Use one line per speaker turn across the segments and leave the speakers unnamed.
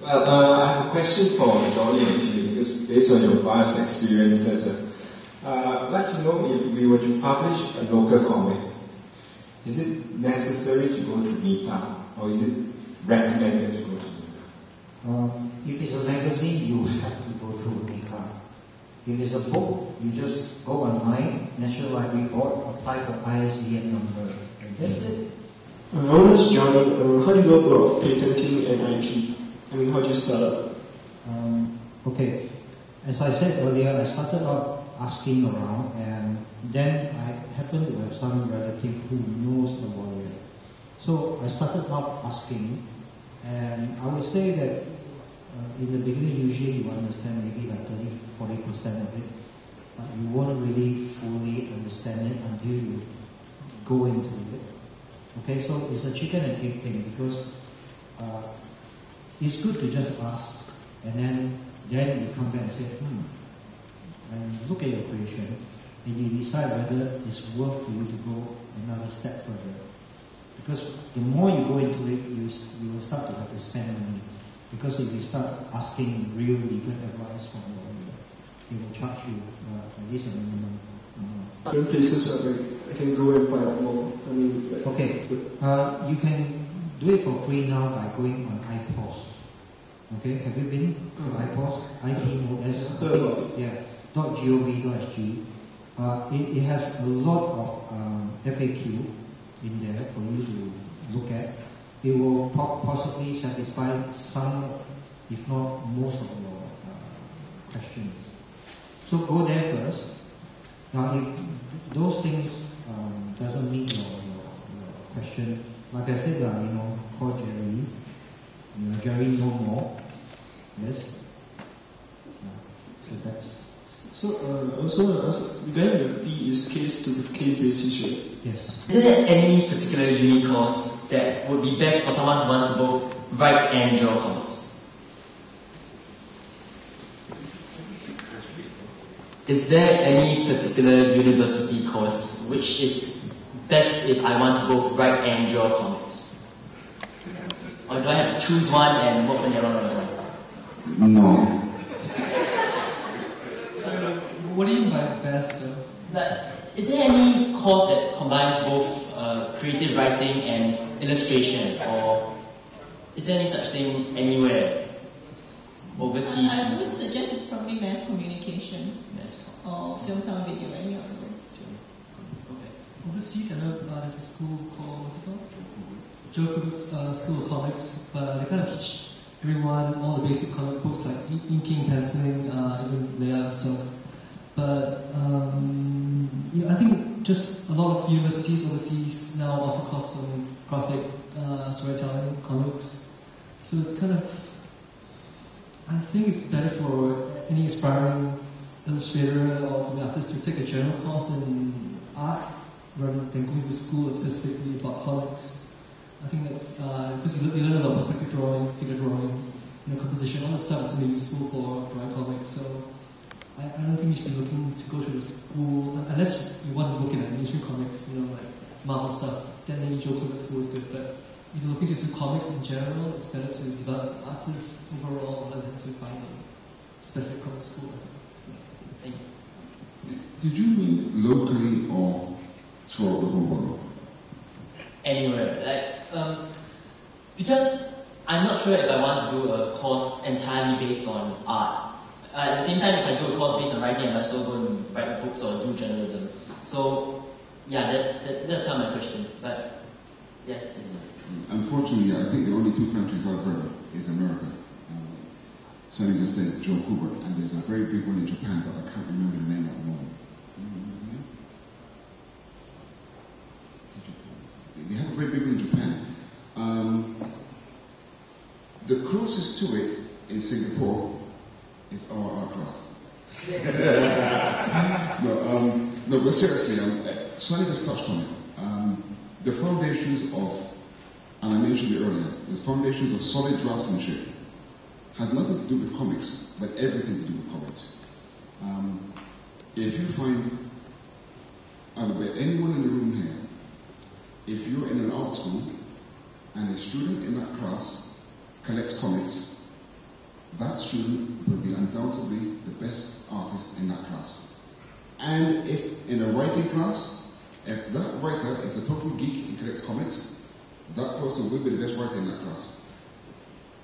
Well, I have a question for Dolly actually, because based on your past experiences, I'd like to know if we were to publish a local comic, is it necessary to go to Mita, or is it recommended to go to Mita?
If it's a magazine, you have to go through Mika. If it's a book, you just go online, National Library Board, apply for ISBN number, and that's it.
I want to ask Johnny, how do you go about patenting an IP? I mean, how do you start up?
Okay, as I said earlier, I started out asking around, and then I happened to have some relative who knows the lawyer. So I started out asking, and I would say that in the beginning, usually you understand maybe like 30-40% of it, but you won't really fully understand it until you go into it. Okay, so it's a chicken and egg thing, because it's good to just ask, and then you come back and say, and look at your creation, and you decide whether it's worth for you to go another step further. Because the more you go into it, you will start to have to spend money. Because if you start asking real legal advice from a lawyer, they will charge you at least a minimum amount.
There are places where I can go and find out more. I mean, like,
okay, you can do it for free now by going on iPost. Okay, have you been to iPost? IPOS, yeah, .gov.sg. It has a lot of FAQ in there for you to look at. It will possibly satisfy some, if not most of your questions. So go there first. Now, if those things doesn't meet your question, like I said, call Jerry. Jerry know more. Yes. So that's.
So also regarding the fee is case to case basis, right?
Yes.
Is there any particular uni course that would be best for someone who wants to both write and draw comics? Is there any particular university course which is best if I want to both write and draw comics? Or do I have to choose one and hope on your own?
No.
What do you mean by best, sir?
Is there any course that combines both creative writing and illustration, or is there any such thing anywhere overseas?
I would suggest it's probably mass communications or film, sound, video, any of those.
Okay.
Overseas, I know there's a school called, what's it called? Joe Kubert's School of Comics, but they kind of teach everyone all the basic comic books like inking, penciling, even layout and stuff. But I think just a lot of universities overseas now offer courses on graphic storytelling, comics. So it's kind of, I think it's better for any aspiring illustrator or artist to take a general course in art rather than going to school specifically about comics. I think that's because you learn about perspective drawing, figure drawing, composition, all that stuff is going to be useful for drawing comics. So I don't think you should be looking to go to the school unless you want to look at mainstream comics, like Marvel stuff. Then maybe Joe Kubert School is good. But if you're looking to do comics in general, it's better to develop as an artist overall rather than to find a specific comic school. Thank you.
Did you mean locally or throughout the whole world?
Anywhere, because I'm not sure if I want to do a course entirely based on art. At the same time, if I do a course based on writing, I'm also going to write books or do journalism. So, yeah, that's kind of my question. But, yes.
Unfortunately, I think the only two countries I've heard is America. Sonny just said Joe Kubert, and there's a very big one in Japan, but I can't remember the name at the moment. They have a very big one in Japan. The closest to it in Singapore is our art class. No, but seriously, Sonny just touched on it. The foundations of, and I mentioned it earlier, the foundations of solid draftsmanship has nothing to do with comics, but everything to do with comics. If you find, I don't know, anyone in the room here, if you're in an art school and a student in that class collects comics, that student will be undoubtedly the best artist in that class. And if in a writing class, if that writer is the total geek and collects comics, that person will be the best writer in that class.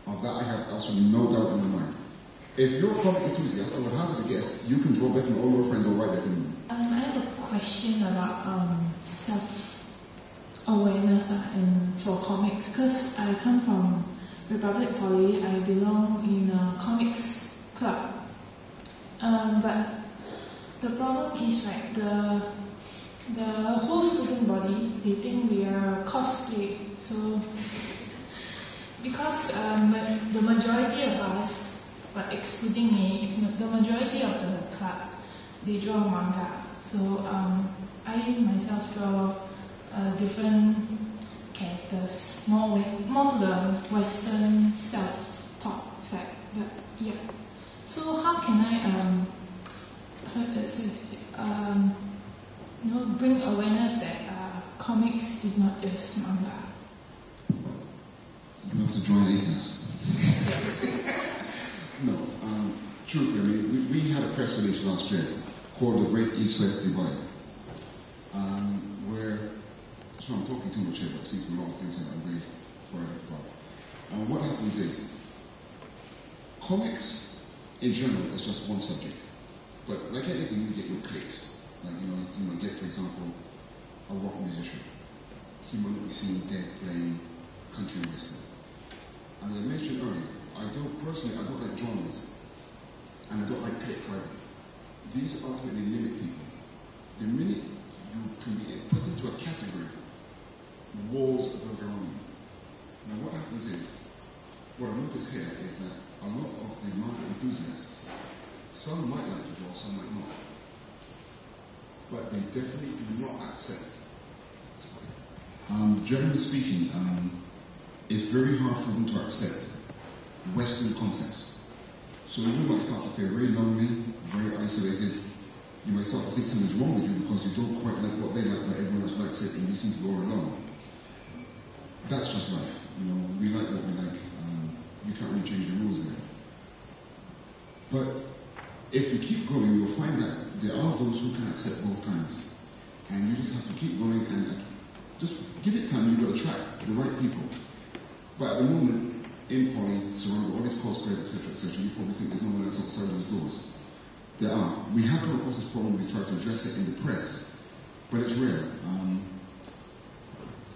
Of that I have absolutely no doubt in my mind. If you're a comic enthusiast, I would hazard a guess, you can draw better than all your friends or write better than you.
I have a question about self-awareness and for comics, because I come from Republic Poly. I belong in a comics club. But the problem is like the whole student body, they think we are cosplay. So because the majority of us, but excluding me, the majority of the club, they draw manga. So I myself draw different characters, more to the Western self-taught side. But yeah. So how can I bring awareness that comics is not just manga?
You have to join ACAS. No, truthfully, I mean, we had a press release last year called The Great East-West Divide, where, so I'm talking too much here, but it seems a lot of things that I'm very forever about. And what happens is, comics in general is just one subject, but like anything, you get your cliques. Like, you might get, for example, a rock musician. He might not be seen dead playing country and western. And as I mentioned earlier, I don't like genres, and I don't like cliques either. These ultimately limit people. The minute you can be put into a category, walls are built around you. Now what happens is, what I notice here is that a lot of the manga enthusiasts, some might like to draw, some might not. But they definitely do not accept. Generally speaking, it's very hard for them to accept Western concepts. So you might start to feel very lonely, very isolated. You might start to think something's wrong with you because you don't quite like what they like, but everyone else likes it, and you seem to go alone. That's just life. We like what we like. You can't really change the rules there. But if you keep going, you'll find that there are those who can accept both kinds. And you just have to keep going and just give it time. You've got to attract the right people. But at the moment, in Poly, surrounded by all these cosplayers, etc., you probably think there's no one else outside those doors. There are. We have come across this problem, we try to address it in the press, but it's rare.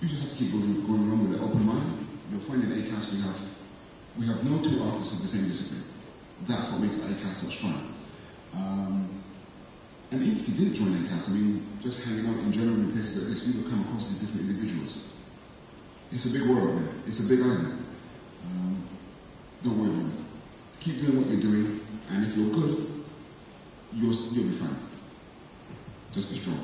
You just have to keep going along with an open mind. You'll find in ACAS we have no two artists of the same discipline. That's what makes ACAS such fun. And even if you didn't join ACAS, just hanging out in general in places like this, you will come across these different individuals. It's a big world out there. It's a big island. Don't worry about it. Keep doing what you're doing, and if you're good, you'll be fine. Just be strong.